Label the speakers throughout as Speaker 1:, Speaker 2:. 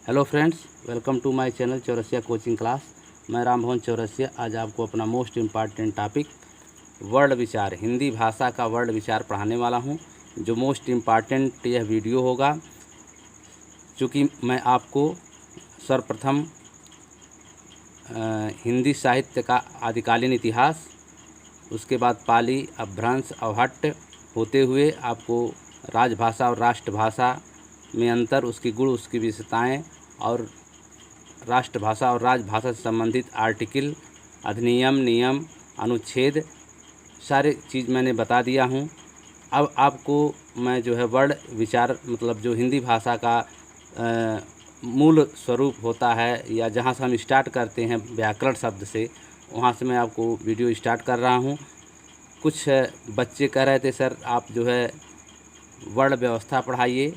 Speaker 1: Hello friends, welcome to my channel Chaurasia coaching class. मैं रामभवन चौरसिया आज आपको अपना मोस्ट इम्पॉर्टेंट टॉपिक वर्ड विचार, हिंदी भाषा का वर्ड विचार पढ़ाने वाला हूं। जो मोस्ट इम्पॉर्टेंट यह वीडियो होगा, चूँकि मैं आपको सर्वप्रथम हिंदी साहित्य का आदिकालीन इतिहास, उसके बाद पाली, अपभ्रंश, अवहट्ट होते हुए आपको राजभाषा और राष्ट्रभाषा में अंतर, उसकी गुण, उसकी विशेषताएँ और राष्ट्रभाषा और राजभाषा से संबंधित आर्टिकल, अधिनियम, नियम, अनुच्छेद सारे चीज़ मैंने बता दिया हूँ। अब आपको मैं जो है वर्ड विचार मतलब जो हिंदी भाषा का मूल स्वरूप होता है या जहाँ से हम स्टार्ट करते हैं व्याकरण शब्द से, वहाँ से मैं आपको वीडियो स्टार्ट कर रहा हूँ। कुछ बच्चे कह रहे थे सर आप जो है वर्ण व्यवस्था पढ़ाइए,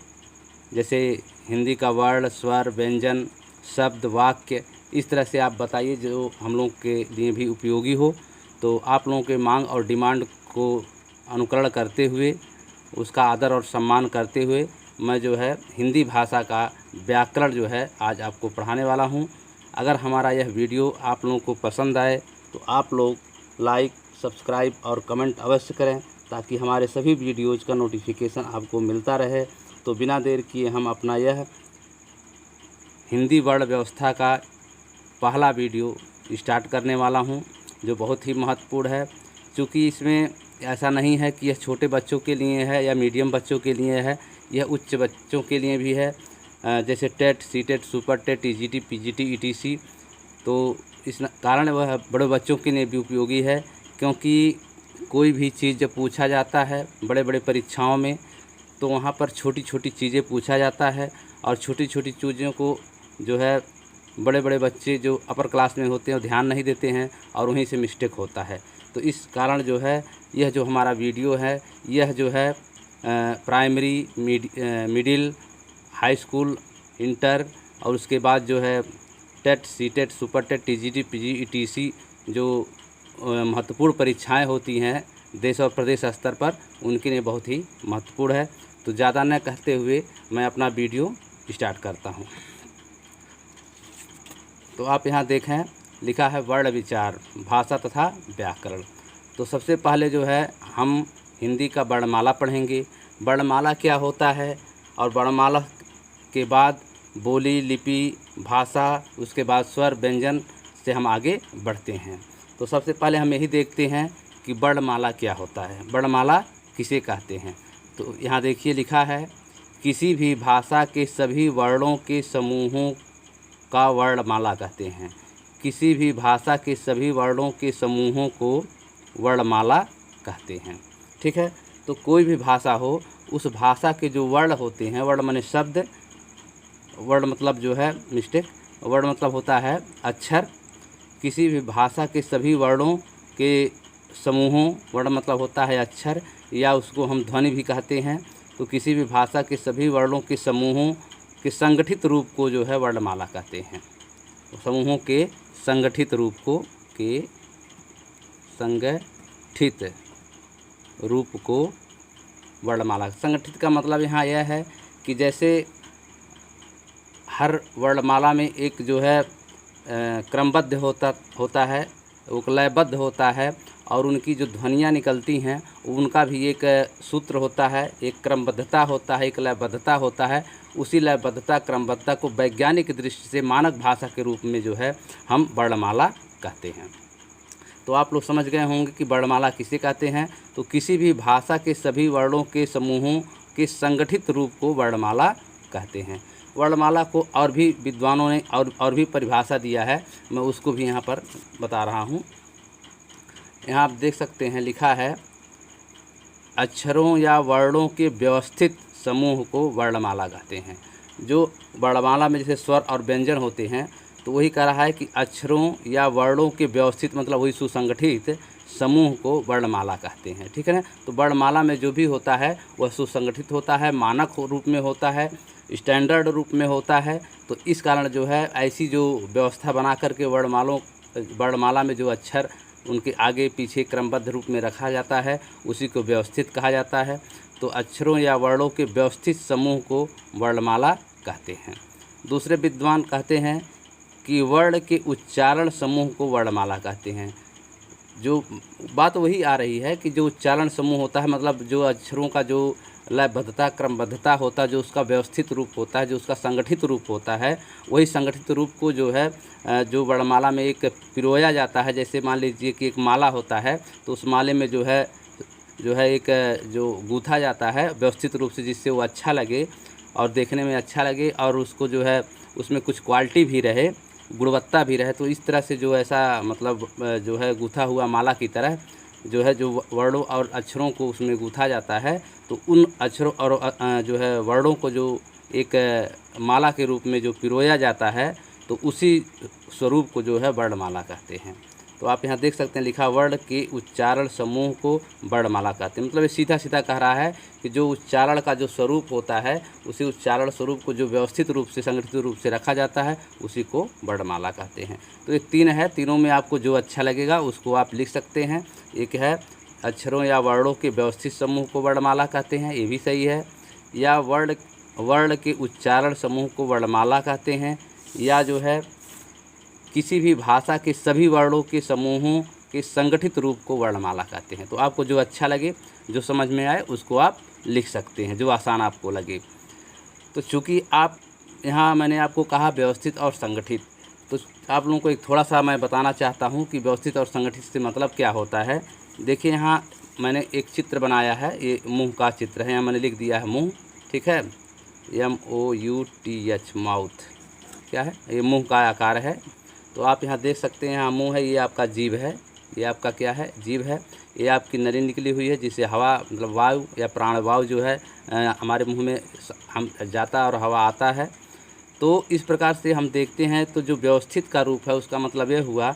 Speaker 1: जैसे हिंदी का वर्ण, स्वर, व्यंजन, शब्द, वाक्य, इस तरह से आप बताइए जो हम लोग के लिए भी उपयोगी हो। तो आप लोगों के मांग और डिमांड को अनुकरण करते हुए, उसका आदर और सम्मान करते हुए मैं जो है हिंदी भाषा का व्याकरण जो है आज आपको पढ़ाने वाला हूं। अगर हमारा यह वीडियो आप लोगों को पसंद आए तो आप लोग लाइक, सब्सक्राइब और कमेंट अवश्य करें, ताकि हमारे सभी वीडियोज़ का नोटिफिकेशन आपको मिलता रहे। तो बिना देर किए हम अपना यह हिंदी वर्ण व्यवस्था का पहला वीडियो स्टार्ट करने वाला हूं, जो बहुत ही महत्वपूर्ण है। क्योंकि इसमें ऐसा नहीं है कि यह छोटे बच्चों के लिए है या मीडियम बच्चों के लिए है, यह उच्च बच्चों के लिए भी है। जैसे TET, CTET, super TET, TGT, PGT, ETC. तो इस कारण वह बड़े बच्चों के लिए भी उपयोगी है, क्योंकि कोई भी चीज़ जब पूछा जाता है बड़े बड़े परीक्षाओं में, तो वहाँ पर छोटी छोटी चीज़ें पूछा जाता है और छोटी छोटी चीज़ों को जो है बड़े बड़े बच्चे जो अपर क्लास में होते हैं वो ध्यान नहीं देते हैं और वहीं से मिस्टेक होता है। तो इस कारण जो है यह जो हमारा वीडियो है, यह जो है primary, middle, high school, inter और उसके बाद जो है TET, CTET, super TET, TGT, PGT जो महत्वपूर्ण परीक्षाएं होती हैं देश और प्रदेश स्तर पर, उनके लिए बहुत ही महत्वपूर्ण है। तो ज़्यादा न कहते हुए मैं अपना वीडियो स्टार्ट करता हूं। तो आप यहाँ देखें, लिखा है वर्ण विचार, भाषा तथा व्याकरण। तो सबसे पहले जो है हम हिंदी का वर्णमाला पढ़ेंगे। वर्णमाला क्या होता है और वर्णमाला के बाद बोली, लिपि, भाषा, उसके बाद स्वर, व्यंजन से हम आगे बढ़ते हैं। तो सबसे पहले हम यही देखते हैं कि वर्णमाला क्या होता है, वर्णमाला किसे कहते हैं। तो यहाँ देखिए लिखा है, किसी भी भाषा के सभी वर्णों के समूहों का वर्णमाला कहते हैं। किसी भी भाषा के सभी वर्णों के समूहों को वर्णमाला कहते हैं। ठीक है, तो कोई भी भाषा हो, उस भाषा के जो वर्ण होते हैं, वर्ण माने शब्द, वर्ण मतलब जो है मिस्टेक, वर्ण मतलब होता है अक्षर। किसी भी भाषा के सभी वर्णों के समूहों, वर्ण मतलब होता है अक्षर, या उसको हम ध्वनि भी कहते हैं। तो किसी भी भाषा के सभी वर्णों के समूहों के संगठित रूप को जो है वर्णमाला कहते हैं। समूहों के संगठित रूप को, के संगठित रूप को वर्णमाला। संगठित का मतलब यहाँ यह है कि जैसे हर वर्णमाला में एक जो है क्रमबद्ध होता है, वो लयबद्ध होता है, और उनकी जो ध्वनियाँ निकलती हैं उनका भी एक सूत्र होता है, एक क्रमबद्धता होता है, एक लयबद्धता होता है। उसी लयबद्धता, क्रमबद्धता को वैज्ञानिक दृष्टि से मानक भाषा के रूप में जो है हम वर्णमाला कहते हैं। तो आप लोग समझ गए होंगे कि वर्णमाला किसे कहते हैं। तो किसी भी भाषा के सभी वर्णों के समूहों के संगठित रूप को वर्णमाला कहते हैं। वर्णमाला को और भी विद्वानों ने और भी परिभाषा दिया है, मैं उसको भी यहाँ पर बता रहा हूँ। यहाँ आप देख सकते हैं, लिखा है, अक्षरों या वर्णों के व्यवस्थित समूह को वर्णमाला कहते हैं। जो वर्णमाला में जैसे स्वर और व्यंजन होते हैं, तो वही कह रहा है कि अक्षरों या वर्णों के व्यवस्थित मतलब वही सुसंगठित समूह को वर्णमाला कहते हैं। ठीक है ना। तो वर्णमाला में जो भी होता है वह सुसंगठित होता है, मानक रूप में होता है, स्टैंडर्ड रूप में होता है। तो इस कारण जो है ऐसी जो व्यवस्था बना करके वर्णमाला में जो अक्षर उनके आगे पीछे क्रमबद्ध रूप में रखा जाता है, उसी को व्यवस्थित कहा जाता है। तो अक्षरों या वर्णों के व्यवस्थित समूह को वर्णमाला कहते हैं। दूसरे विद्वान कहते हैं कि वर्ण के उच्चारण समूह को वर्णमाला कहते हैं। जो बात वही आ रही है कि जो उच्चारण समूह होता है, मतलब जो अक्षरों का जो लयबद्धता क्रमबद्धता होता है, जो उसका व्यवस्थित रूप होता है, जो उसका संगठित रूप होता है, वही संगठित रूप को जो है जो वर्णमाला में एक पिरोया जाता है। जैसे मान लीजिए कि एक माला होता है, तो उस माले में जो है एक जो गूँथा जाता है व्यवस्थित रूप से, जिससे वो अच्छा लगे और देखने में अच्छा लगे और उसको जो है उसमें कुछ क्वालिटी भी रहे, गुणवत्ता भी रहे। तो इस तरह से जो ऐसा मतलब जो है गूँथा हुआ माला की तरह जो है जो वर्णों और अक्षरों को उसमें गूँथा जाता है, तो उन अक्षरों और जो है वर्णों को जो एक माला के रूप में जो पिरोया जाता है, तो उसी स्वरूप को जो है वर्णमाला कहते हैं। तो आप यहाँ देख सकते हैं लिखा वर्ण के उच्चारण समूह को वर्णमाला कहते हैं। मतलब ये सीधा सीधा कह रहा है कि जो उच्चारण का जो स्वरूप होता है, उसी उच्चारण स्वरूप को जो व्यवस्थित रूप से संगठित रूप से रखा जाता है, उसी को वर्णमाला कहते हैं। तो ये तीन है, तीनों में आपको जो अच्छा लगेगा उसको आप लिख सकते हैं। एक है अक्षरों या वर्णों के व्यवस्थित समूह को वर्णमाला कहते हैं, ये भी सही है। या वर्ण के उच्चारण समूह को वर्णमाला कहते हैं, या जो है किसी भी भाषा के सभी वर्णों के समूहों के संगठित रूप को वर्णमाला कहते हैं। तो आपको जो अच्छा लगे, जो समझ में आए, उसको आप लिख सकते हैं, जो आसान आपको लगे। तो चूँकि आप यहाँ मैंने आपको कहा व्यवस्थित और संगठित, तो आप लोगों को एक थोड़ा सा मैं बताना चाहता हूँ कि व्यवस्थित और संगठित से मतलब क्या होता है। देखिए यहाँ मैंने एक चित्र बनाया है, ये मुँह का चित्र है, यहाँ मैंने लिख दिया है मुँह, ठीक है, MOUTH माउथ, क्या है, ये मुँह का आकार है। तो आप यहाँ देख सकते हैं, यहाँ मुँह है, ये आपका जीभ है, ये आपका क्या है, जीभ है। ये आपकी नली निकली हुई है, जिससे हवा मतलब वायु या प्राण वायु जो है हमारे मुंह में हम जाता और हवा आता है। तो इस प्रकार से हम देखते हैं, तो जो व्यवस्थित का रूप है उसका मतलब ये हुआ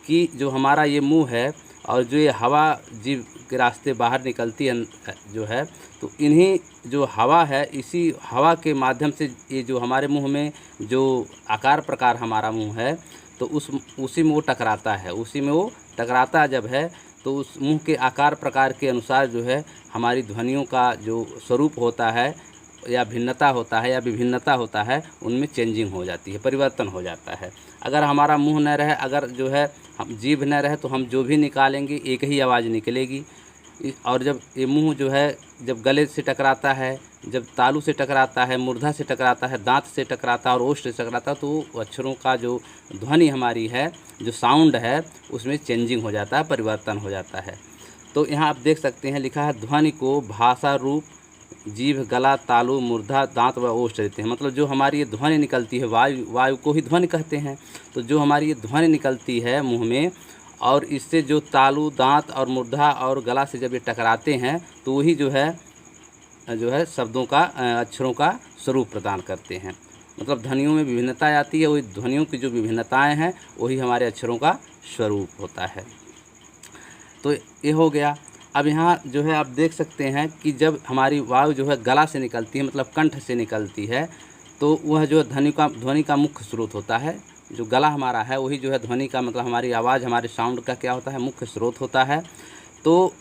Speaker 1: कि जो हमारा ये मुंह है और जो ये हवा जीभ के रास्ते बाहर निकलती है जो है, तो इन्हीं जो हवा है, इसी हवा के माध्यम से ये जो हमारे मुंह में जो आकार प्रकार हमारा मुंह है, तो उसी में वो टकराता है, उसी में वो टकराता जब है, तो उस मुंह के आकार प्रकार के अनुसार जो है हमारी ध्वनियों का जो स्वरूप होता है या भिन्नता होता है या विभिन्नता होता है, उनमें चेंजिंग हो जाती है, परिवर्तन हो जाता है। अगर हमारा मुंह न रहे, अगर जो है हम जीभ न रहे, तो हम जो भी निकालेंगे एक ही आवाज़ निकलेगी। और जब ये मुंह जो है जब गले से टकराता है, जब तालू से टकराता है, मूर्धा से टकराता है, दांत से टकराता है और ओष्ठ से टकराता है, तो अक्षरों का जो ध्वनि हमारी है, जो साउंड है, उसमें चेंजिंग हो जाता है, परिवर्तन हो जाता है। तो यहाँ आप देख सकते हैं लिखा है ध्वनि को भाषा रूप जीभ, गला, तालु, मूर्धा, दांत व ओष्ठ देते हैं। मतलब जो हमारी ये ध्वनि निकलती है, वायु को ही ध्वनि कहते हैं। तो जो हमारी ये ध्वनि निकलती है मुंह में, और इससे जो तालु, दांत और मूर्धा और गला से जब ये टकराते हैं, तो वही जो है शब्दों का अक्षरों का स्वरूप प्रदान करते हैं। मतलब ध्वनियों में विभिन्नता आती है, वही ध्वनियों की जो विभिन्नताएं हैं वही हमारे अक्षरों का स्वरूप होता है। तो ये हो गया। अब यहाँ जो है आप देख सकते हैं कि जब हमारी वायु जो है गला से निकलती है, मतलब कंठ से निकलती है, तो वह जो ध्वनि का मुख्य स्रोत होता है। जो गला हमारा है वही जो है ध्वनि का मतलब हमारी आवाज़, हमारे साउंड का क्या होता है, मुख्य स्रोत होता है। तो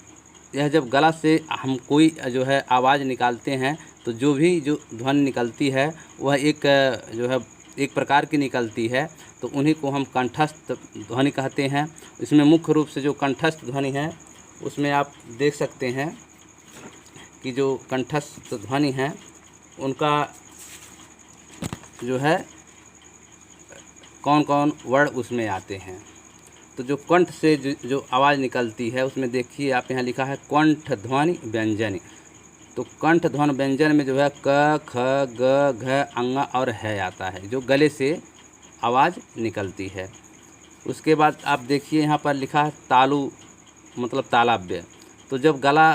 Speaker 1: यह जब गला से हम कोई जो है आवाज़ निकालते हैं, तो जो भी जो ध्वनि निकलती है वह एक प्रकार की निकलती है, तो उन्हीं को हम कंठस्थ ध्वनि कहते हैं। इसमें मुख्य रूप से जो कंठस्थ ध्वनि है, उसमें आप देख सकते हैं कि जो कंठस्थ ध्वनि है उनका जो है कौन कौन वर्ण उसमें आते हैं। तो जो कंठ से जो आवाज़ निकलती है, उसमें देखिए आप यहाँ लिखा है कंठ ध्वनि व्यंजन। तो कंठ ध्वनि व्यंजन में जो है क, ख, ग, घ, अंग और है आता है, जो गले से आवाज़ निकलती है। उसके बाद आप देखिए यहाँ पर लिखा है तालु, मतलब तालव्य। तो जब गला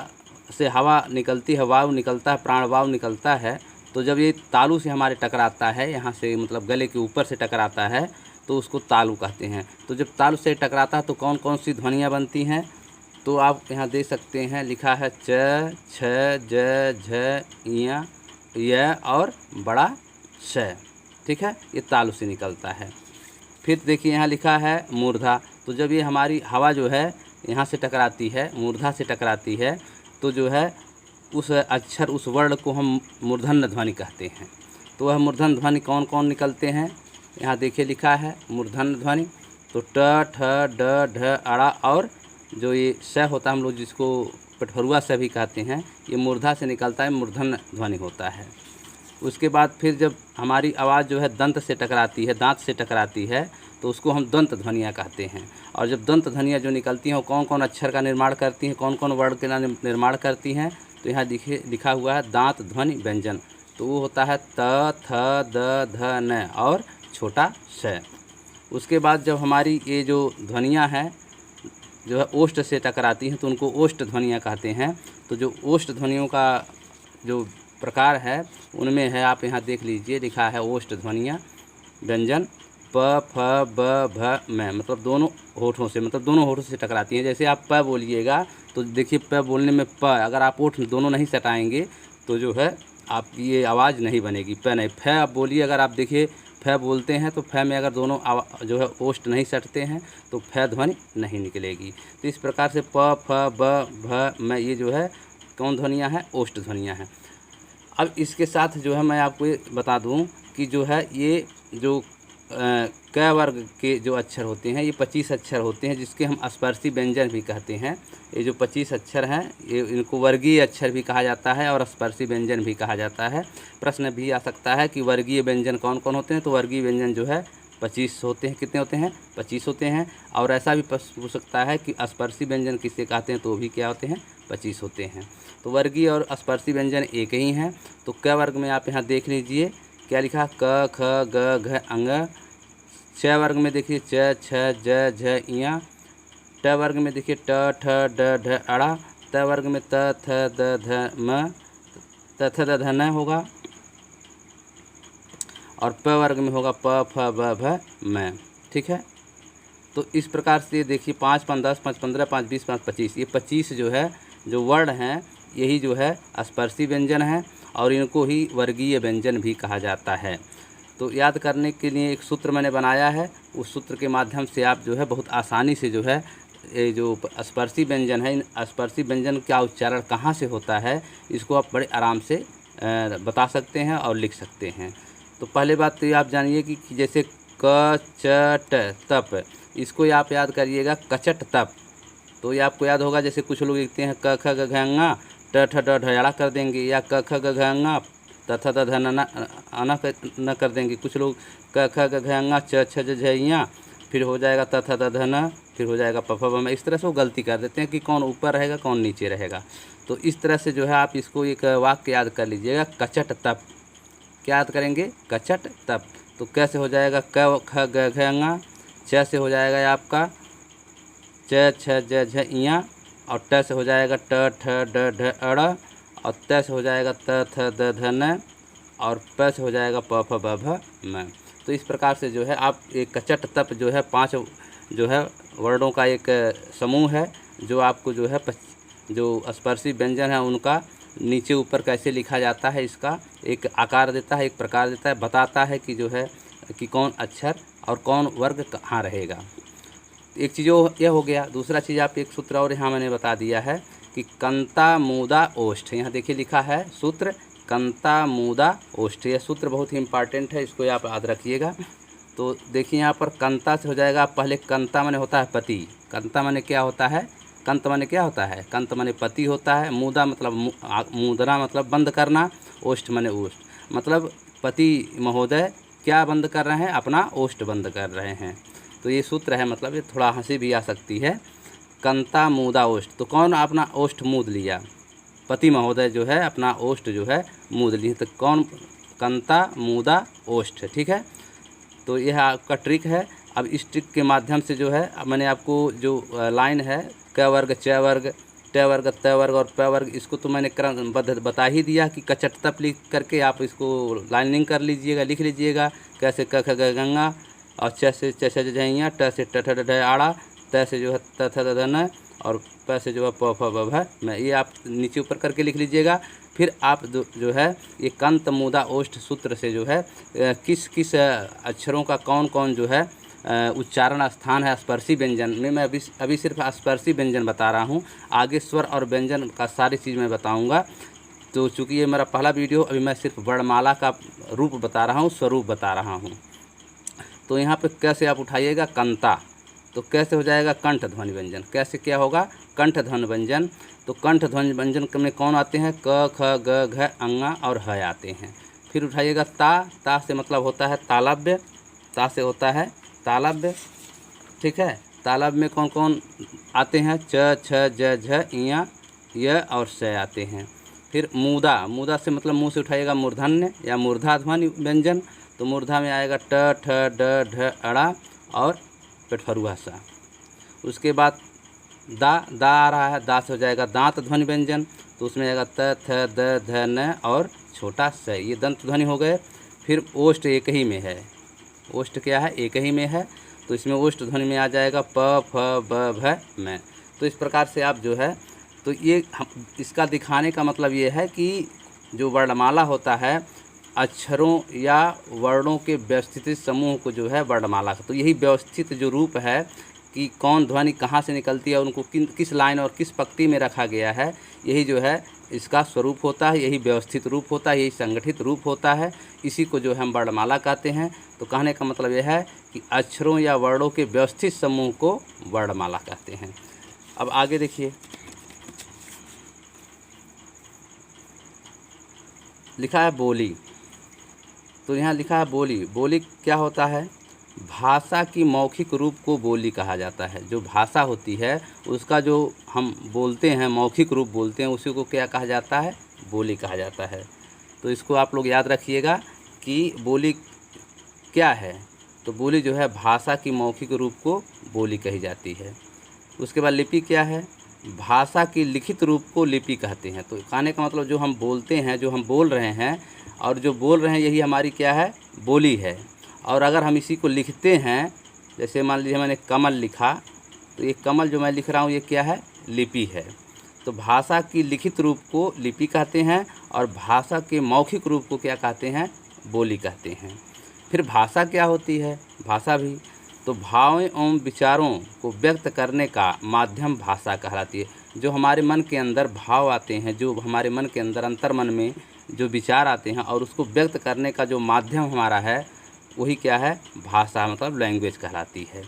Speaker 1: से हवा निकलती है, वायु निकलता है, प्राण वायु निकलता है, तो जब ये तालु से हमारे टकराता है, यहाँ से मतलब गले के ऊपर से टकराता है, तो उसको तालु कहते हैं। तो जब तालु से टकराता है तो कौन कौन सी ध्वनियाँ बनती हैं, तो आप यहाँ देख सकते हैं लिखा है च, छ, ज, झ, इया, य और बड़ा श, ठीक है, ये तालु से निकलता है। फिर देखिए यहाँ लिखा है मूर्धा। तो जब ये हमारी हवा जो है यहाँ से टकराती है, मूर्धा से टकराती है, तो जो है उस अक्षर, उस वर्ण को हम मूर्धन्य ध्वनि कहते हैं। तो वह मूर्धन्य ध्वनि कौन कौन निकलते हैं, यहाँ देखिए लिखा है मूर्धन्य ध्वनि। तो ट, ठ, ड, ढ, अड़ा और जो ये स होता है, हम लोग जिसको पठरुआ स भी कहते हैं, ये मूर्धा से निकलता है, मूर्धन्य ध्वनि होता है। उसके बाद फिर जब हमारी आवाज़ जो है दंत से टकराती है, दांत से टकराती है, तो उसको हम दंत ध्वनियाँ कहते हैं। और जब दंत ध्वनियाँ जो निकलती हैं वो कौन कौन अक्षर का निर्माण करती हैं, कौन कौन वर्ण का निर्माण करती हैं, तो यहाँ लिखा हुआ है दांत ध्वनि व्यंजन। तो वो होता है त, थ, द, ध, न और छोटा स। उसके बाद जब हमारी ये जो ध्वनियाँ हैं जो है ओष्ठ से टकराती हैं, तो उनको ओष्ठ ध्वनियाँ कहते हैं। तो जो ओष्ठ ध्वनियों का जो प्रकार है उनमें है, आप यहाँ देख लीजिए लिखा है ओष्ठ ध्वनियाँ व्यंजन प, फ, ब, भ, म, मतलब दोनों होठों से, मतलब दोनों होठों से टकराती हैं। जैसे आप प बोलिएगा तो देखिए प बोलने में प, अगर आप ओठ दोनों नहीं सटाएंगे तो जो है आपकी ये आवाज़ नहीं बनेगी, प नहीं। फ आप बोलिए, अगर आप देखिए फ बोलते हैं तो फ में अगर दोनों जो है ओष्ठ नहीं सटते हैं तो फ ध्वनि नहीं निकलेगी। तो इस प्रकार से प, फ, ब, भ, म ये जो है कौन ध्वनियाँ हैं, ओष्ठ ध्वनियाँ हैं। अब इसके साथ जो है मैं आपको ये बता दूं कि जो है ये जो क वर्ग के जो अक्षर होते हैं ये 25 अक्षर होते हैं, जिसके हम स्पर्शी व्यंजन भी कहते हैं। ये जो 25 अक्षर हैं ये इनको वर्गीय अक्षर भी कहा जाता है और स्पर्शी व्यंजन भी कहा जाता है। प्रश्न भी आ सकता है कि वर्गीय व्यंजन कौन कौन होते हैं, तो वर्गीय व्यंजन जो है 25 होते हैं। कितने होते हैं, 25 होते हैं। और ऐसा भी पूछ सकता है कि स्पर्शी व्यंजन किसे कहते हैं, तो भी क्या होते हैं, 25 होते हैं। तो वर्गीय और स्पर्शी व्यंजन एक ही हैं। तो क वर्ग में आप यहाँ देख लीजिए क्या लिखा, क, ख, ग, घ, अंग। च वर्ग में देखिए च, छ, ज, झ, इया। ट वर्ग में देखिए ट, ठ, ड, ढ, अड़ा। त वर्ग में त, थ, द, ध, म, त, थ, द, ध, न होगा। और प वर्ग में होगा प, फ, ब, भ, म। ठीक है। तो इस प्रकार से देखिए 5, 5, 10, 5, 15, 5, 20, 5, 25, ये 25 जो है जो वर्ण हैं यही जो है स्पर्शी व्यंजन है और इनको ही वर्गीय व्यंजन भी कहा जाता है। तो याद करने के लिए एक सूत्र मैंने बनाया है, उस सूत्र के माध्यम से आप जो है बहुत आसानी से जो है ये जो स्पर्शी व्यंजन है, इन स्पर्शी व्यंजन का उच्चारण कहाँ से होता है इसको आप बड़े आराम से बता सकते हैं और लिख सकते हैं। तो पहले बात तो ये आप जानिए कि जैसे क, च, ट, तप, इसको आप याद करिएगा कचट तप। तो ये आपको याद होगा, जैसे कुछ लोग लिखते हैं क, ख, ग, घ, ङ, ट, ठ, ड, ढ, ड़ कर देंगे, या क, ख, ग, घ, ङ, त, थ, द, ध, न कर देंगे। कुछ लोग क, ख, ग, घ, ङ, च, छ, ज, झ, ञ, फिर हो जाएगा त, थ, द, ध, न, फिर हो जाएगा प, फ, ब, म। इस तरह से वो गलती कर देते हैं कि कौन ऊपर रहेगा कौन नीचे रहेगा। तो इस तरह से जो है आप इसको एक वाक्य याद कर लीजिएगा, कचट तप। क्या याद करेंगे, कचट तप। तो कैसे हो जाएगा, क, ख, ग, घ, ङ, च से हो जाएगा आपका च, छ, ज, झ, ञ, और ट से हो जाएगा ट, ठ, ड, ढ, अड़, और त से हो जाएगा त, थ, द, ध, न, और प से हो जाएगा प, फ, ब, भ, म। तो इस प्रकार से जो है आप एक कचट तप जो है 5 जो है वर्णों का एक समूह है, जो आपको जो है जो स्पर्शी व्यंजन है उनका नीचे ऊपर कैसे लिखा जाता है इसका एक आकार देता है, एक प्रकार देता है, बताता है कि जो है कि कौन अक्षर और कौन वर्ग कहाँ रहेगा। एक चीज़ यह हो गया। दूसरा चीज़ आप एक सूत्र और यहाँ मैंने बता दिया है कि कंता मूदा ओष्ठ। यहाँ देखिए लिखा है सूत्र कंता मूदा ओष्ठ। यह सूत्र बहुत ही इम्पॉर्टेंट है, इसको आप याद रखिएगा। तो देखिए यहाँ पर कंता से हो जाएगा, पहले कंता माने होता है पति। कंता माने क्या होता है, कंत माने क्या होता है, कंत माने पति होता है। मूदा मतलब मुद्रा मतलब बंद करना। ओष्ठ माने ओष्ठ मतलब पति महोदय क्या बंद कर रहे हैं, अपना ओष्ठ बंद कर रहे हैं। तो ये सूत्र है, मतलब ये थोड़ा हंसी भी आ सकती है। कंता मूदा ओष्ठ, तो कौन अपना ओष्ठ मूद लिया, पति महोदय जो है अपना ओष्ठ जो है मूद लिए। तो कौन, कंता मूदा ओष्ठ। ठीक है। तो यह आपका ट्रिक है। अब इस ट्रिक के माध्यम से जो है मैंने आपको जो लाइन है क वर्ग, च वर्ग, ट वर्ग, त वर्ग और प वर्ग, इसको तो मैंने क्रमबद्ध बता ही दिया कि कचट तप लिख करके आप इसको लाइनिंग कर लीजिएगा, लिख लीजिएगा कैसे क, ख, ग, गंगा, और च से च, छ, ज, झ, ट से ट, ठ, ड, ढ, आड़ा, त से जो है त, थ, द, ध, न, और प से जो है प, फ, ब, भ, म। ये आप नीचे ऊपर करके लिख लीजिएगा। फिर आप जो है ये कंत मूदा ओष्ठ सूत्र से जो है किस किस अक्षरों का कौन कौन जो है उच्चारण स्थान है स्पर्शी व्यंजन में। मैं अभी सिर्फ स्पर्शी व्यंजन बता रहा हूँ, आगे स्वर और व्यंजन का सारी चीज़ मैं बताऊँगा। तो चूँकि ये मेरा पहला वीडियो, अभी मैं सिर्फ वर्णमाला का रूप बता रहा हूँ, स्वरूप बता रहा हूँ। तो यहाँ पे कैसे आप उठाइएगा कंता, तो कैसे हो जाएगा कंठ ध्वनि व्यंजन, कैसे क्या होगा कंठ ध्वनि व्यंजन। तो कंठ ध्वनि व्यंजन में कौन आते हैं, क ख ग घ अंगा और ह आते हैं। फिर उठाइएगा ता से मतलब होता है तालव्य, ता से होता है तालव्य, ठीक है। तालव्य में कौन कौन आते हैं, च छ ज झ इया य और श आते हैं। फिर मूदा से मतलब मुंह से उठाइएगा मूर्धन्य या मूर्धा ध्वनि व्यंजन, तो मूर्धा में आएगा ट ठ ड ढ अड़ा और पेटफरुआ सा। उसके बाद दा आ रहा है, दा से हो जाएगा दांत ध्वनि व्यंजन, तो उसमें आएगा त थ द ध न और छोटा स, ये दंत ध्वनि हो गए। फिर ओष्ठ एक ही में है, ओष्ठ क्या है, एक ही में है, तो इसमें ओष्ठ ध्वनि में आ जाएगा प फ ब भ म। तो इस प्रकार से आप जो है, तो ये इसका दिखाने का मतलब ये है कि जो वर्णमाला होता है अक्षरों या वर्णों के व्यवस्थित समूह को जो है वर्णमाला का, तो यही व्यवस्थित जो रूप है कि कौन ध्वनि कहाँ से निकलती है, उनको किस लाइन और किस पंक्ति में रखा गया है, यही जो है इसका स्वरूप होता है, यही व्यवस्थित रूप होता है, यही संगठित रूप होता है। इसी को जो है हम वर्णमाला कहते हैं। तो कहने का मतलब यह है कि अक्षरों या वर्णों के व्यवस्थित समूह को वर्णमाला कहते हैं। अब आगे देखिए, लिखा है बोली, तो यहाँ लिखा है बोली। बोली क्या होता है, भाषा की मौखिक रूप को बोली कहा जाता है। जो भाषा होती है उसका जो हम बोलते हैं, मौखिक रूप बोलते हैं, उसी को क्या कहा जाता है, बोली कहा जाता है। तो इसको आप लोग याद रखिएगा कि बोली क्या है। तो बोली जो है भाषा की मौखिक रूप को बोली कही जाती है। उसके बाद लिपि क्या है, भाषा की लिखित रूप को लिपि कहते हैं। तो कहने का मतलब जो हम बोलते हैं, जो हम बोल रहे हैं और जो बोल रहे हैं, यही हमारी क्या है, बोली है। और अगर हम इसी को लिखते हैं, जैसे मान लीजिए मैंने कमल लिखा, तो ये कमल जो मैं लिख रहा हूँ ये क्या है, लिपि है। तो भाषा की लिखित रूप को लिपि कहते हैं और भाषा के मौखिक रूप को क्या कहते हैं, बोली कहते हैं। फिर भाषा क्या होती है, भाषा भी तो भावों एवं विचारों को व्यक्त करने का माध्यम भाषा कहलाती है। जो हमारे मन के अंदर भाव आते हैं, जो हमारे मन के अंदर अंतर्मन में जो विचार आते हैं और उसको व्यक्त करने का जो माध्यम हमारा है, वही क्या है, भाषा मतलब लैंग्वेज कहलाती है।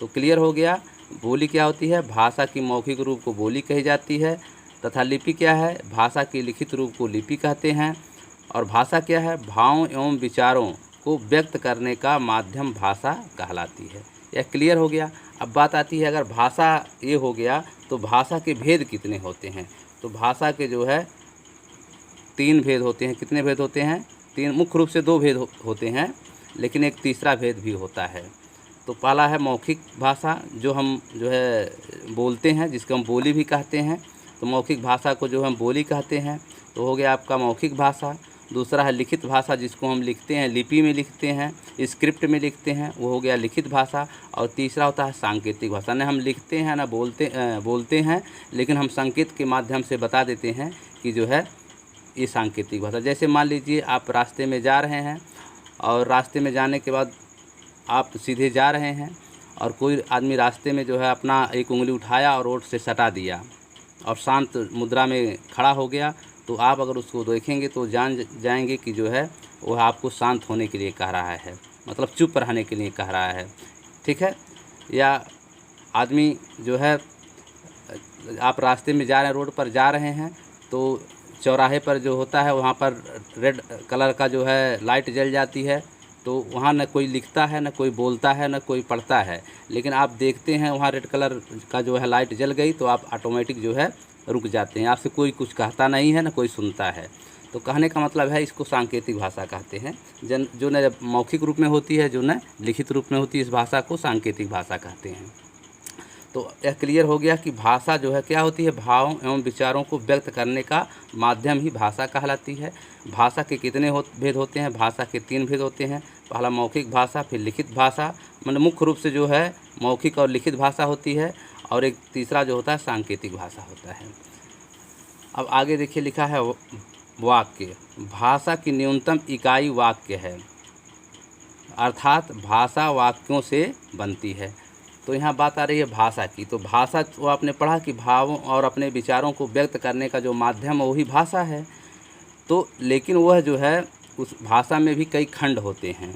Speaker 1: तो क्लियर हो गया, बोली क्या होती है, भाषा की मौखिक रूप को बोली कही जाती है, तथा लिपि क्या है, भाषा की लिखित रूप को लिपि कहते हैं। और भाषा क्या है, भावों एवं विचारों को व्यक्त करने का माध्यम भाषा कहलाती है। यह क्लियर हो गया। अब बात आती है, अगर भाषा ये हो गया तो भाषा के भेद कितने होते हैं। तो भाषा के जो है 3 भेद होते हैं। कितने भेद होते हैं, 3। मुख्य रूप से 2 भेद होते हैं, लेकिन एक तीसरा भेद भी होता है। तो पहला है मौखिक भाषा, जो हम जो है बोलते हैं, जिसको हम बोली भी कहते हैं। तो मौखिक भाषा को जो हम बोली कहते हैं, तो हो गया आपका मौखिक भाषा। दूसरा है लिखित भाषा, जिसको हम लिखते हैं, लिपि में लिखते हैं, स्क्रिप्ट में लिखते हैं, वो हो गया लिखित भाषा। और तीसरा होता है सांकेतिक भाषा, न हम लिखते हैं न बोलते हैं, लेकिन हम संकेत के माध्यम से बता देते हैं कि जो है ये सांकेतिक भाषा। जैसे मान लीजिए आप रास्ते में जा रहे हैं और रास्ते में जाने के बाद आप सीधे जा रहे हैं और कोई आदमी रास्ते में जो है अपना एक उंगली उठाया और रोड से सटा दिया और शांत मुद्रा में खड़ा हो गया, तो आप अगर उसको देखेंगे तो जान जाएंगे कि जो है वह आपको शांत होने के लिए कह रहा है, मतलब चुप रहने के लिए कह रहा है, ठीक है। या आदमी जो है, आप रास्ते में जा रहे हैं, रोड पर जा रहे हैं, तो चौराहे पर जो होता है वहाँ पर रेड कलर का जो है लाइट जल जाती है, तो वहाँ न कोई लिखता है, न कोई बोलता है, न कोई पढ़ता है, लेकिन आप देखते हैं वहाँ रेड कलर का जो है लाइट जल गई तो आप ऑटोमेटिक जो है रुक जाते हैं, आपसे कोई कुछ कहता नहीं है, न कोई सुनता है। तो कहने का मतलब है इसको सांकेतिक भाषा कहते हैं, जो न मौखिक रूप में होती है, जो न लिखित रूप में होती है, इस भाषा को सांकेतिक भाषा कहते हैं। तो यह क्लियर हो गया कि भाषा जो है क्या होती है, भावों एवं विचारों को व्यक्त करने का माध्यम ही भाषा कहलाती है। भाषा के कितने भेद होते हैं, भाषा के 3 भेद होते हैं। पहला मौखिक भाषा, फिर लिखित भाषा, मतलब मुख्य रूप से जो है मौखिक और लिखित भाषा होती है, और एक तीसरा जो होता है सांकेतिक भाषा होता है। अब आगे देखिए, लिखा है वाक्य। भाषा की न्यूनतम इकाई वाक्य है, अर्थात भाषा वाक्यों से बनती है। तो यहाँ बात आ रही है भाषा की। तो भाषा वो आपने पढ़ा कि भावों और अपने विचारों को व्यक्त करने का जो माध्यम है वही भाषा है। तो लेकिन वह जो है उस भाषा में भी कई खंड होते हैं।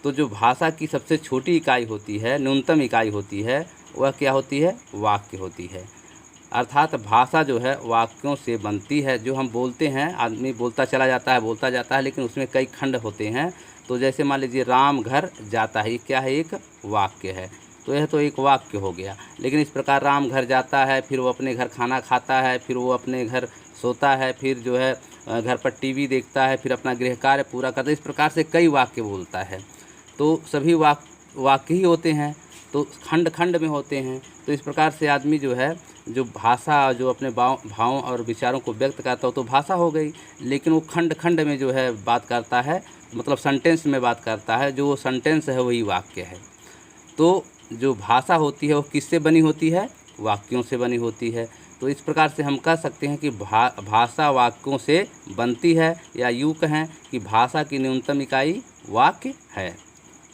Speaker 1: तो जो भाषा की सबसे छोटी इकाई होती है, न्यूनतम इकाई होती है, वह क्या होती है? वाक्य होती है। अर्थात भाषा जो है वाक्यों से बनती है। जो हम बोलते हैं, आदमी बोलता चला जाता है, लेकिन उसमें कई खंड होते हैं। तो जैसे मान लीजिए राम घर जाता है, ये क्या है? एक वाक्य है। तो यह तो एक वाक्य हो गया। लेकिन इस प्रकार राम घर जाता है, फिर वो अपने घर खाना खाता है, फिर वो अपने घर सोता है, फिर जो है घर पर टीवी देखता है, फिर अपना गृह कार्य पूरा करता है। इस प्रकार से कई वाक्य बोलता है। तो सभी वाक्य ही होते हैं, तो खंड खंड में होते हैं। तो इस प्रकार से आदमी जो है, जो भाषा जो अपने भावों और विचारों को व्यक्त करता हो तो भाषा हो गई। लेकिन वो खंड खंड में जो है बात करता है, मतलब सेंटेंस में बात करता है। जो वो सेंटेंस है वही वाक्य है। तो जो भाषा होती है वो किससे बनी होती है? वाक्यों से बनी होती है। तो इस प्रकार से हम कह सकते हैं कि भाषा वाक्यों से बनती है, या यूँ कहें कि भाषा की न्यूनतम इकाई वाक्य है।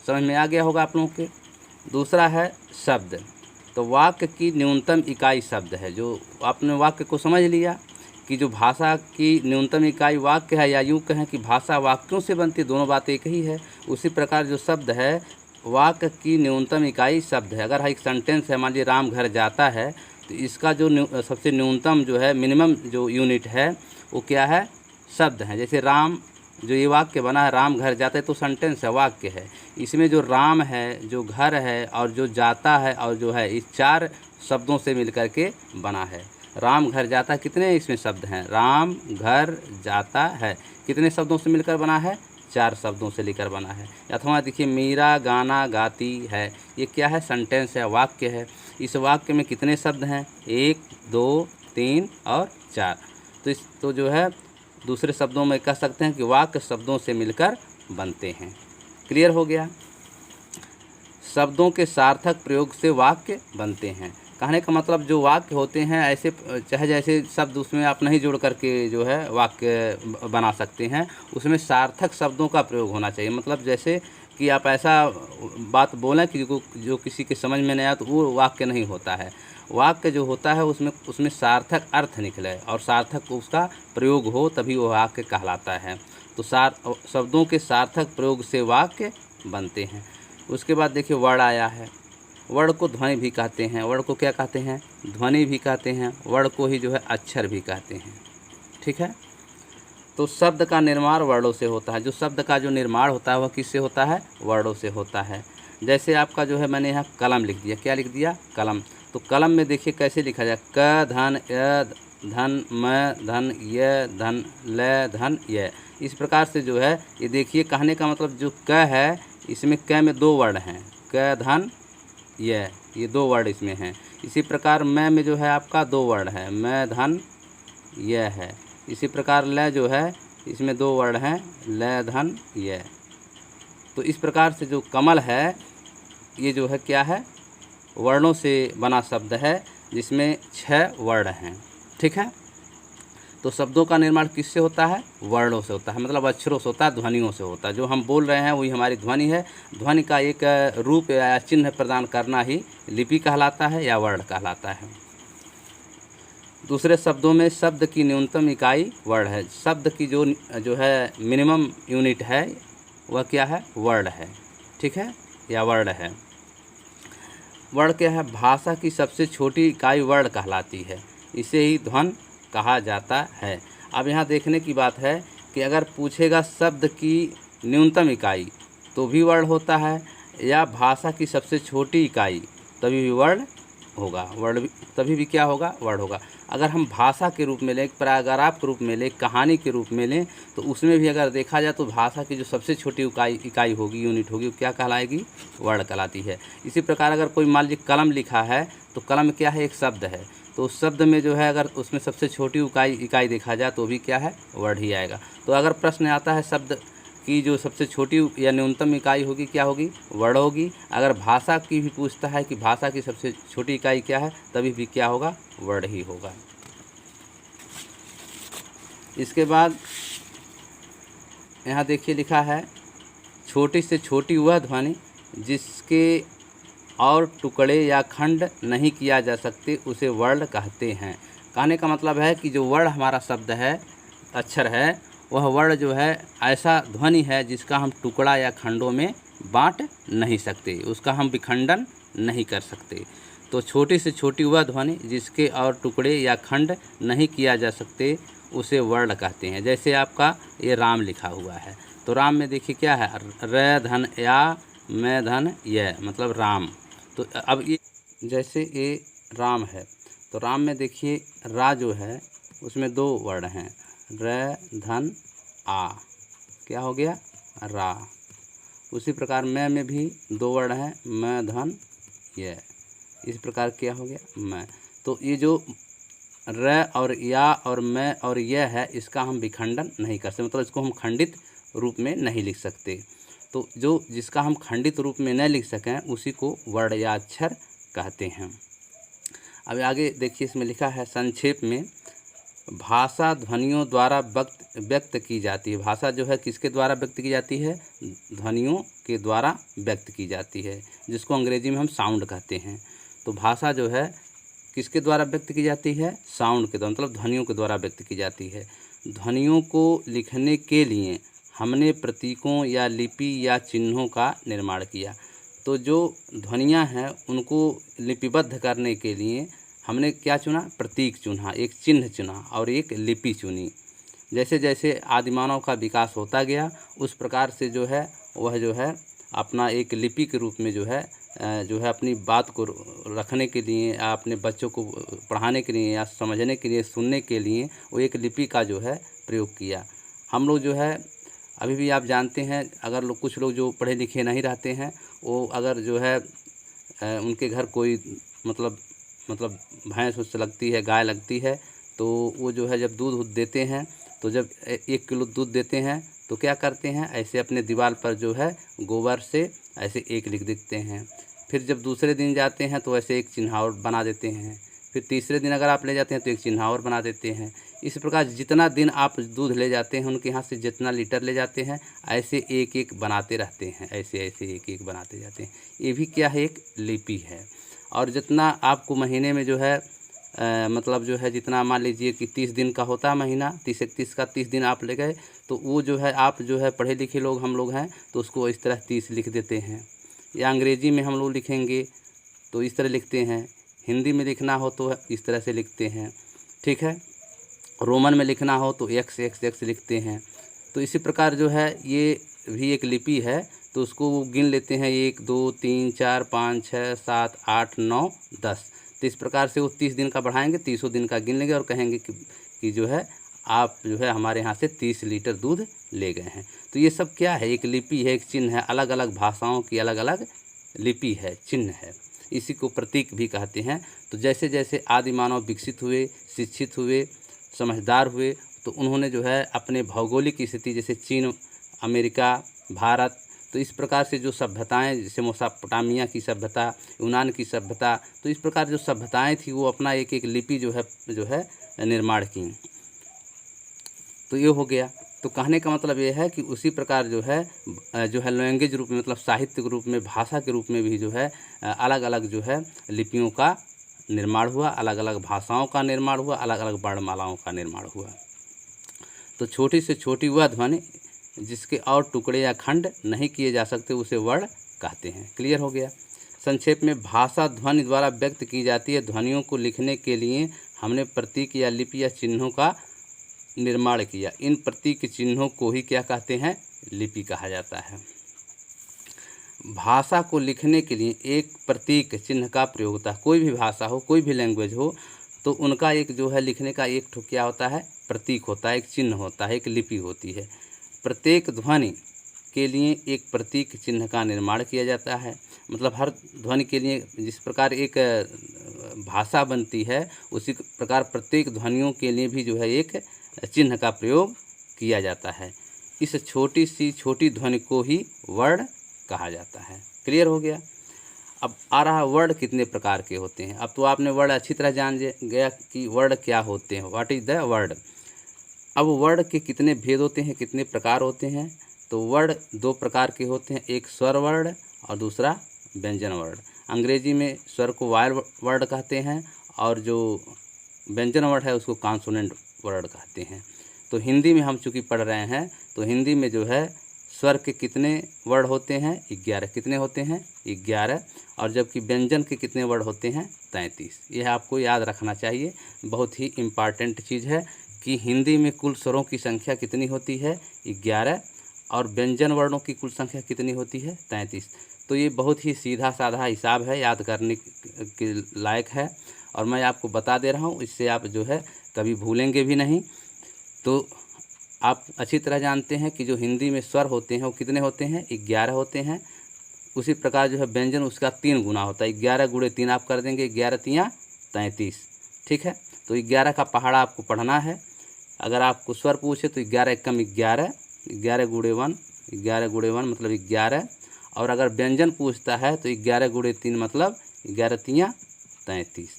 Speaker 1: समझ में आ गया होगा आप लोगों के। दूसरा है शब्द। तो वाक्य की न्यूनतम इकाई शब्द है। जो आपने वाक्य को समझ लिया कि जो भाषा की न्यूनतम इकाई वाक्य है, या यूँ कहें कि भाषा वाक्यों से बनती है, दोनों बातें एक ही है। उसी प्रकार जो शब्द है, वाक्य की न्यूनतम इकाई शब्द है। अगर एक सेंटेंस है, मान लीजिए राम घर जाता है, तो इसका जो सबसे न्यूनतम जो है, मिनिमम जो यूनिट है, वो क्या है? शब्द है। जैसे राम, जो ये वाक्य बना है, राम घर जाता है, तो सेंटेंस है, वाक्य है। इसमें जो राम है, जो घर है, और जो जाता है, और जो है, इस 4 शब्दों से मिलकर के बना है। राम घर जाता है, कितने इसमें शब्द हैं? राम घर जाता है कितने शब्दों से मिलकर बना है? 4 शब्दों से लेकर बना है। अथवा देखिए, मीरा गाना गाती है, ये क्या है? सेंटेंस है, वाक्य है। इस वाक्य में कितने शब्द हैं? 1, 2, 3 और 4। तो जो है, दूसरे शब्दों में कह सकते हैं कि वाक्य शब्दों से मिलकर बनते हैं। क्लियर हो गया? शब्दों के सार्थक प्रयोग से वाक्य बनते हैं। कहने का मतलब जो वाक्य होते हैं, ऐसे चाहे जैसे शब्द उसमें आप नहीं जोड़ करके जो है वाक्य बना सकते हैं, उसमें सार्थक शब्दों का प्रयोग होना चाहिए। मतलब जैसे कि आप ऐसा बात बोलें कि जो किसी के समझ में नहीं आया, तो वो वाक्य नहीं होता है। वाक्य जो होता है उसमें सार्थक अर्थ निकले और सार्थक उसका प्रयोग हो, तभी वो वाक्य कहलाता है। तो शब्दों के सार्थक प्रयोग से वाक्य बनते हैं। उसके बाद देखिए, वर्ण आया है। वर्ण को ध्वनि भी कहते हैं। वर्ण को क्या कहते हैं? ध्वनि भी कहते हैं। वर्ण को ही जो है अक्षर भी कहते हैं। ठीक है। तो शब्द का निर्माण वर्णों से होता है। जो शब्द का जो निर्माण होता है वह किससे होता है? वर्णों से होता है। जैसे आपका जो है, मैंने यहाँ कलम लिख दिया। क्या लिख दिया? कलम। तो कलम में देखिए कैसे लिखा जाए, क धन य धन म धन य धन ल धन य। इस प्रकार से जो है, ये देखिए, कहने का मतलब जो क है, इसमें क में 2 वर्ण हैं, क धन य, ये 2 वर्ण इसमें हैं। इसी प्रकार म में जो है आपका 2 वर्ण है, म धन य है। इसी प्रकार ल जो है, इसमें 2 वर्ण हैं, ल धन य। तो इस प्रकार से जो कमल है, ये जो है क्या है? वर्णों से बना शब्द है, जिसमें 6 वर्ण हैं। ठीक है। तो शब्दों का निर्माण किससे होता है? वर्णों से होता है, मतलब अक्षरों से होता है, ध्वनियों से होता है। जो हम बोल रहे हैं वही हमारी ध्वनि है। ध्वनि का एक रूप या चिन्ह प्रदान करना ही लिपि कहलाता है या वर्ण कहलाता है। दूसरे शब्दों में शब्द की न्यूनतम इकाई वर्ण है। शब्द की जो है मिनिमम यूनिट है, वह क्या है? वर्ण है। ठीक है, या वर्ण है। वर्ण क्या है? भाषा की सबसे छोटी इकाई वर्ण कहलाती है। इसे ही ध्वनि कहा जाता है। अब यहाँ देखने की बात है कि अगर पूछेगा शब्द की न्यूनतम इकाई, तो भी वर्ण होता है, या भाषा की सबसे छोटी इकाई, तभी भी वर्ण होगा। तभी भी क्या होगा? वर्ण होगा। अगर हम भाषा के रूप में लें, पैराग्राफ के रूप में लें, कहानी के रूप में लें, तो उसमें भी अगर देखा जाए तो भाषा की जो सबसे छोटी इकाई होगी, यूनिट होगी, वो क्या कहलाएगी? वर्ण कहलाती है। इसी प्रकार अगर कोई मान लीजिए कलम लिखा है, तो कलम क्या है? एक शब्द है। तो उस शब्द में जो है, अगर उसमें सबसे छोटी इकाई देखा जाए तो भी क्या है? वर्ण ही आएगा। तो अगर प्रश्न आता है शब्द की जो सबसे छोटी या न्यूनतम इकाई होगी, क्या होगी? वर्ण होगी। अगर भाषा की भी पूछता है कि भाषा की सबसे छोटी इकाई क्या है, तभी भी क्या होगा? वर्ण ही होगा। इसके बाद यहाँ देखिए लिखा है, छोटी से छोटी वह ध्वनि जिसके और टुकड़े या खंड नहीं किया जा सकते, उसे वर्ण कहते हैं। कहने का मतलब है कि जो वर्ण हमारा शब्द है, अक्षर है, वह वर्ण जो है ऐसा ध्वनि है जिसका हम टुकड़ा या खंडों में बांट नहीं सकते, उसका हम विखंडन नहीं कर सकते। तो छोटी से छोटी वह ध्वनि जिसके और टुकड़े या खंड नहीं किया जा सकते उसे वर्ण कहते हैं। जैसे आपका ये राम लिखा हुआ है, तो राम में देखिए क्या है, र धन या मैं धन य, मतलब राम। तो अब ये जैसे ये राम है, तो राम में देखिए रा जो है उसमें दो वर्ण हैं, र धन आ, क्या हो गया, रा। उसी प्रकार मैं में भी दो वर्ण हैं, मैं धन य, इस प्रकार क्या हो गया, मैं। तो ये जो र और या और मैं और यह है, इसका हम विखंडन नहीं कर सकते, मतलब इसको हम खंडित रूप में नहीं लिख सकते। तो जो जिसका हम खंडित रूप में न लिख सकें उसी को वर्ण या अक्षर कहते हैं। अब आगे देखिए, इसमें लिखा है संक्षेप में, भाषा ध्वनियों द्वारा व्यक्त की जाती है। भाषा जो है किसके द्वारा व्यक्त की जाती है, ध्वनियों के द्वारा व्यक्त की जाती है, जिसको अंग्रेजी में हम साउंड कहते हैं। तो भाषा जो है किसके द्वारा व्यक्त की जाती है, साउंड के द्वारा, मतलब ध्वनियों के द्वारा व्यक्त की जाती है। ध्वनियों को लिखने के लिए हमने प्रतीकों या लिपि या चिन्हों का निर्माण किया। तो जो ध्वनियाँ हैं उनको लिपिबद्ध करने के लिए हमने क्या चुना, प्रतीक चुना, एक चिन्ह चुना और एक लिपि चुनी। जैसे जैसे आदिमानव का विकास होता गया उस प्रकार से जो है वह जो है अपना एक लिपि के रूप में जो है अपनी बात को रखने के लिए या अपने बच्चों को पढ़ाने के लिए या समझने के लिए, सुनने के लिए वो एक लिपि का जो है प्रयोग किया। हम लोग जो है अभी भी आप जानते हैं, अगर लोग कुछ लोग जो पढ़े लिखे नहीं रहते हैं, वो अगर जो है उनके घर कोई मतलब भैंस उससे लगती है, गाय लगती है, तो वो जो है जब दूध देते हैं, तो जब 1 किलो दूध देते हैं तो क्या करते हैं, ऐसे अपने दीवार पर जो है गोबर से ऐसे 1 लिख देते हैं। फिर जब दूसरे दिन जाते हैं तो ऐसे एक चिन्ह और बना देते हैं। फिर तीसरे दिन अगर आप ले जाते हैं तो एक चिन्ह और बना देते हैं। इस प्रकार जितना दिन आप दूध ले जाते हैं, उनके यहाँ से जितना लीटर ले जाते हैं, ऐसे एक एक बनाते रहते हैं, ऐसे ऐसे एक एक बनाते जाते हैं। ये भी क्या है, एक लिपि है। और जितना आपको महीने में जो है मतलब जो है जितना मान लीजिए कि 30 दिन का होता है महीना, 30-31 का 30 दिन आप ले गए, तो वो जो है आप जो है पढ़े लिखे लोग हम लोग हैं तो उसको इस तरह 30 लिख देते हैं। या अंग्रेजी में हम लोग लिखेंगे तो इस तरह लिखते हैं, हिंदी में लिखना हो तो इस तरह से लिखते हैं, ठीक है। रोमन में लिखना हो तो एक्स एक्स एक्स लिखते हैं। तो इसी प्रकार जो है ये भी एक लिपि है, तो उसको वो गिन लेते हैं 1 2 3 4 5 6 7 8 9 10। तो इस प्रकार से वो 30 दिन का बढ़ाएंगे, 30 दिन का गिन लेंगे और कहेंगे कि जो है आप जो है हमारे यहाँ से 30 लीटर दूध ले गए हैं। तो ये सब क्या है, एक लिपि है, एक चिन्ह है, अलग अलग भाषाओं की अलग अलग लिपि है, चिन्ह है, इसी को प्रतीक भी कहते हैं। तो जैसे जैसे आदि मानव विकसित हुए, शिक्षित हुए, समझदार हुए, तो उन्होंने जो है अपने भौगोलिक स्थिति, जैसे चीन, अमेरिका, भारत, तो इस प्रकार से जो सभ्यताएं, जैसे मेसोपोटामिया की सभ्यता, यूनान की सभ्यता, तो इस प्रकार जो सभ्यताएं थी वो अपना एक एक लिपि जो है निर्माण की। तो ये हो गया। तो कहने का मतलब ये है कि उसी प्रकार जो है लैंग्वेज रूप में, मतलब साहित्य के रूप में, भाषा के रूप में भी जो है अलग अलग जो है लिपियों का निर्माण हुआ, अलग अलग भाषाओं का निर्माण हुआ, अलग अलग वर्णमालाओं का निर्माण हुआ। तो छोटी से छोटी वह ध्वनि जिसके और टुकड़े या खंड नहीं किए जा सकते उसे वर्ण कहते हैं। क्लियर हो गया। संक्षेप में, भाषा ध्वनि द्वारा व्यक्त की जाती है। ध्वनियों को लिखने के लिए हमने प्रतीक या लिपि या चिन्हों का निर्माण किया। इन प्रतीक चिन्हों को ही क्या कहते हैं, लिपि कहा जाता है। भाषा को लिखने के लिए एक प्रतीक चिन्ह का प्रयोग होता है। कोई भी भाषा हो, कोई भी लैंग्वेज हो, तो उनका एक जो है लिखने का एक ठो क्या होता है, प्रतीक होता है, एक चिन्ह होता है, एक लिपि होती है। प्रत्येक ध्वनि के लिए एक प्रतीक चिन्ह का निर्माण किया जाता है। मतलब हर ध्वनि के लिए जिस प्रकार एक भाषा बनती है, उसी प्रकार प्रत्येक ध्वनियों के लिए भी जो है एक चिन्ह का प्रयोग किया जाता है। इस छोटी सी छोटी ध्वनि को ही वर्ण कहा जाता है। क्लियर हो गया। अब आ रहा वर्ण कितने प्रकार के होते हैं। अब तो आपने वर्ण अच्छी तरह जान गया कि वर्ण क्या होते हैं, व्हाट इज़ द वर्ड। अब वर्ण के कितने भेद होते हैं, कितने प्रकार होते हैं। तो वर्ण 2 प्रकार के होते हैं, एक स्वर वर्ण और दूसरा व्यंजन वर्ण। अंग्रेजी में स्वर को वॉयल वर्ण कहते हैं और जो व्यंजन वर्ण है उसको कॉन्सोनेंट वर्ण कहते हैं। तो हिंदी में हम चूँकि पढ़ रहे हैं तो हिंदी में जो है स्वर के कितने वर्ड होते हैं 11। कितने होते हैं 11। और जबकि व्यंजन के कितने वर्ड होते हैं 33। यह आपको याद रखना चाहिए, बहुत ही इम्पॉर्टेंट चीज़ है कि हिंदी में कुल स्वरों की संख्या कितनी होती है 11 और व्यंजन वर्णों की कुल संख्या कितनी होती है 33। तो ये बहुत ही सीधा साधा हिसाब है, याद करने के लायक है और मैं आपको बता दे रहा हूँ, इससे आप जो है कभी भूलेंगे भी नहीं। तो आप अच्छी तरह जानते हैं कि जो हिंदी में स्वर होते हैं वो कितने होते हैं 11 होते हैं। उसी प्रकार जो है व्यंजन उसका 3 गुना होता है, 11 गुणे 3 आप कर देंगे, 11 तियाँ 33। ठीक है, तो 11 का पहाड़ा आपको पढ़ना है। अगर आपको स्वर पूछे तो 11 एकम 11, 11 गुणे 1, 11 गुणे 1 मतलब 11। और अगर व्यंजन पूछता है तो 11 गुणे 3 मतलब 11 तियाँ 33।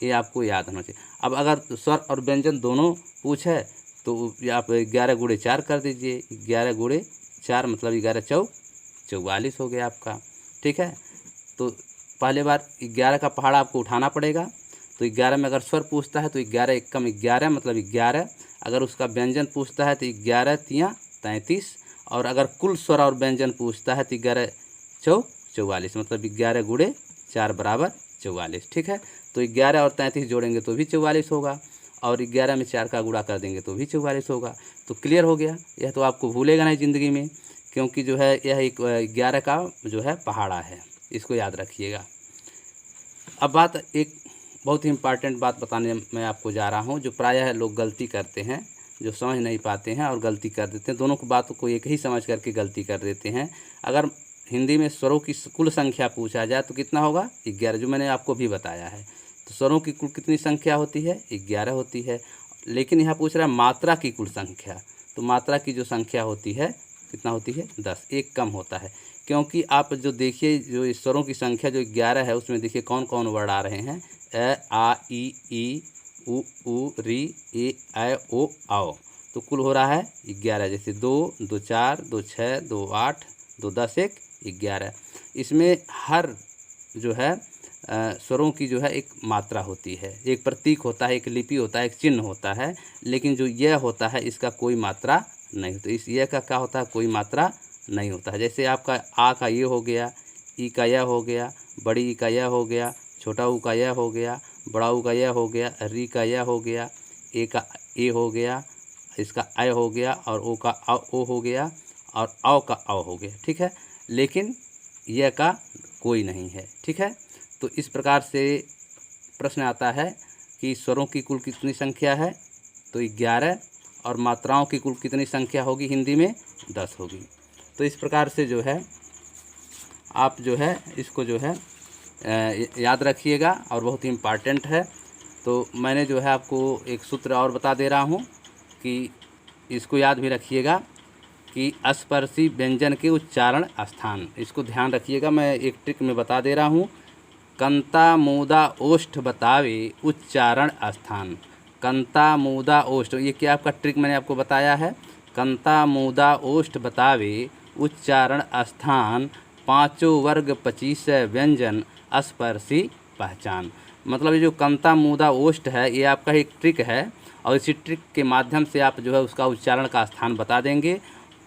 Speaker 1: ये आपको याद होना चाहिए। अब अगर स्वर और व्यंजन दोनों पूछे तो आप 11 गुणे 4 कर दीजिए, 11 गुणे 4 मतलब 11 चौक 44 हो गया आपका। ठीक है, तो पहले बार 11 का पहाड़ा आपको उठाना पड़ेगा। तो 11 में अगर स्वर पूछता है तो 11 एकम 11 मतलब 11। अगर उसका व्यंजन पूछता है तो 11 तियाँ 33। और अगर कुल स्वर और व्यंजन पूछता है तो 11 चौक 44 मतलब 11 गुणे 4 बराबर 44। ठीक है, तो 11 और 33 जोड़ेंगे तो भी 44 होगा और 11 में 4 का गुणा कर देंगे तो भी 44 होगा। तो क्लियर हो गया, यह तो आपको भूलेगा नहीं ज़िंदगी में, क्योंकि जो है यह एक 11 का जो है पहाड़ा है, इसको याद रखिएगा। अब बात एक बहुत ही इम्पॉर्टेंट बात बताने मैं आपको जा रहा हूँ, जो प्रायः लोग गलती करते हैं, जो समझ नहीं पाते हैं और गलती कर देते हैं। दोनों को बातों को एक ही समझ करके गलती कर देते हैं। अगर हिंदी में स्वरों की कुल संख्या पूछा जाए तो कितना होगा 11, जो मैंने आपको भी बताया है। तो स्वरों की कुल कितनी संख्या होती है 11 होती है। लेकिन यहाँ पूछ रहा है मात्रा की कुल संख्या, तो मात्रा की जो संख्या होती है कितना होती है 10, एक कम होता है। क्योंकि आप जो देखिए जो स्वरों की संख्या जो 11 है उसमें देखिए कौन कौन वर्ड आ रहे हैं, ए आ ई उ री ए ऐ ओ आओ। तो कुल हो रहा है 11, जैसे 2 2 4 2 6 2 8 2 10 1 11। इसमें हर जो है स्वरों की जो है एक मात्रा होती है, एक प्रतीक होता है, एक लिपि होता है, एक चिन्ह होता है। लेकिन जो यह होता है इसका कोई मात्रा नहीं होती। इस यह का क्या होता है, कोई मात्रा नहीं होता है। जैसे आपका आ का ये हो गया, ई का यह हो गया, बड़ी ई का यह हो गया, छोटा ऊ का यह हो गया, बड़ा ऊ का यह हो गया, री का यह हो गया, ए का ए हो गया, इसका ऐ हो गया और ओ का ओ हो गया और औ का औ हो गया। ठीक है, लेकिन यह का कोई नहीं है। ठीक है, तो इस प्रकार से प्रश्न आता है कि स्वरों की कुल कितनी संख्या है, तो 11 और मात्राओं की कुल कितनी संख्या होगी हिंदी में 10 होगी। तो इस प्रकार से जो है आप जो है इसको जो है याद रखिएगा और बहुत ही इम्पॉर्टेंट है। तो मैंने जो है आपको एक सूत्र और बता दे रहा हूँ कि इसको याद भी रखिएगा कि अस्पर्शी व्यंजन के उच्चारण स्थान, इसको ध्यान रखिएगा। मैं एक ट्रिक में बता दे रहा हूँ, कंता मूदा ओष्ठ बतावे उच्चारण स्थान। कंता मूदा ओष्ठ, ये क्या आपका ट्रिक मैंने आपको बताया है। कंता मूदा ओष्ठ बतावे उच्चारण स्थान, पाँचों वर्ग 25 व्यंजन स्पर्शी पहचान। मतलब ये जो कंता मूदा ओष्ठ है ये आपका एक ट्रिक है और इसी ट्रिक के माध्यम से आप जो है उसका उच्चारण का स्थान बता देंगे।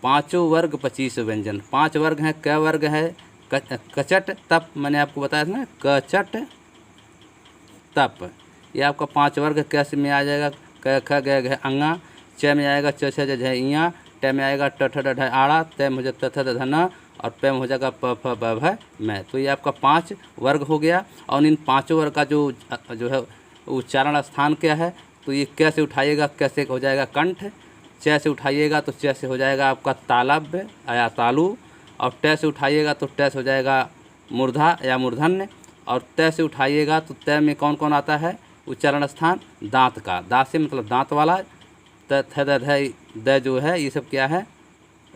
Speaker 1: पाँचों वर्ग 25 व्यंजन, 5 वर्ग हैं, क वर्ग है कचट तप, मैंने आपको बताया था ना कचट तप, ये आपका 5 वर्ग कैसे में आ जाएगा, क ख ग घ अंगा, च में आएगा च छ ज झ इया, ट में आएगा ट ठ ड ढ आड़ा, त में हो जाएगा त थ द ध न और पे में हो जाएगा प फ ब भ मैं। तो ये आपका 5 वर्ग हो गया। और इन 5 वर्ग का जो है उच्चारण स्थान क्या है, तो ये कैसे उठाइएगा, कैसे हो जाएगा कंठ, च से उठाइएगा तो च से हो जाएगा आपका तालव्य या तालु, और ट से उठाइएगा तो ट से हो जाएगा मूर्धा या मूर्धन्य, और त से उठाइएगा तो त में कौन कौन आता है उच्चारण स्थान, दांत का, दांत से मतलब दांत वाला, त थ द ध द जो है ये सब क्या है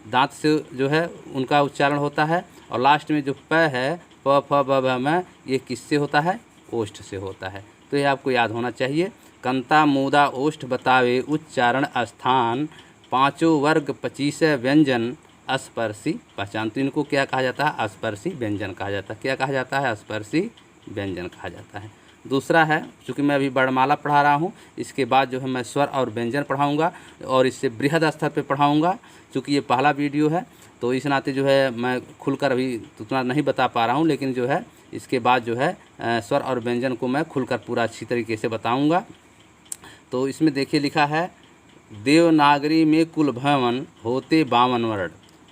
Speaker 1: दांत से जो है उनका उच्चारण होता है। और लास्ट में जो प है प फ ब भ म, ये किससे होता है, ओष्ठ से होता है। तो ये आपको याद होना चाहिए। कंता मूदा ओष्ठ बतावे उच्चारण स्थान, पाँचों वर्ग 25 व्यंजन स्पर्शी पहचान। तो इनको क्या कहा जाता है, स्पर्शी व्यंजन कहा जाता है। क्या कहा जाता है, स्पर्शी व्यंजन कहा जाता है। दूसरा है, चूँकि मैं अभी वर्णमाला पढ़ा रहा हूँ, इसके बाद जो है मैं स्वर और व्यंजन पढ़ाऊँगा और इससे बृहद स्तर पे पढ़ाऊँगा। चूँकि ये पहला वीडियो है तो इस नाते जो है मैं खुलकर अभी उतना नहीं बता पा रहा हूँ, लेकिन जो है इसके बाद जो है स्वर और व्यंजन को मैं खुलकर पूरा अच्छी तरीके से बताऊँगा। तो इसमें देखिए लिखा है, देवनागरी में कुल भवन होते 52 वर्ण।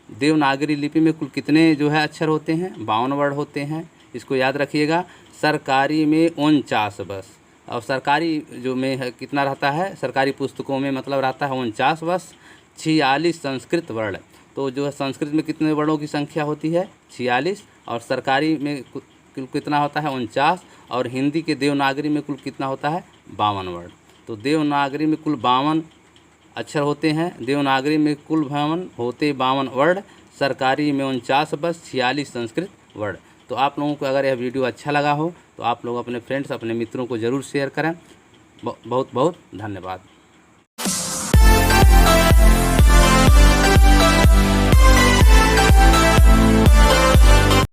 Speaker 1: देवनागरी लिपि में कुल कितने जो है अक्षर होते हैं? 52 वर्ण होते हैं, इसको याद रखिएगा। सरकारी में 49 बस, और सरकारी जो में है कितना रहता है? सरकारी पुस्तकों में मतलब रहता है 49 बस। 46 संस्कृत वर्ण, तो जो है संस्कृत में कितने वर्णों की संख्या होती है? 46, और सरकारी में कुल कितना होता है? 49, और हिंदी के देवनागरी में कुल कितना होता है? 52 वर्ण। तो देवनागरी में कुल 52 अक्षर होते हैं, देवनागरी में कुल भवन होते 52 वर्ण, सरकारी में 49 बस, 46 संस्कृत वर्ण। तो आप लोगों को अगर यह वीडियो अच्छा लगा हो तो आप लोग अपने फ्रेंड्स, अपने मित्रों को ज़रूर शेयर करें। बहुत बहुत धन्यवाद।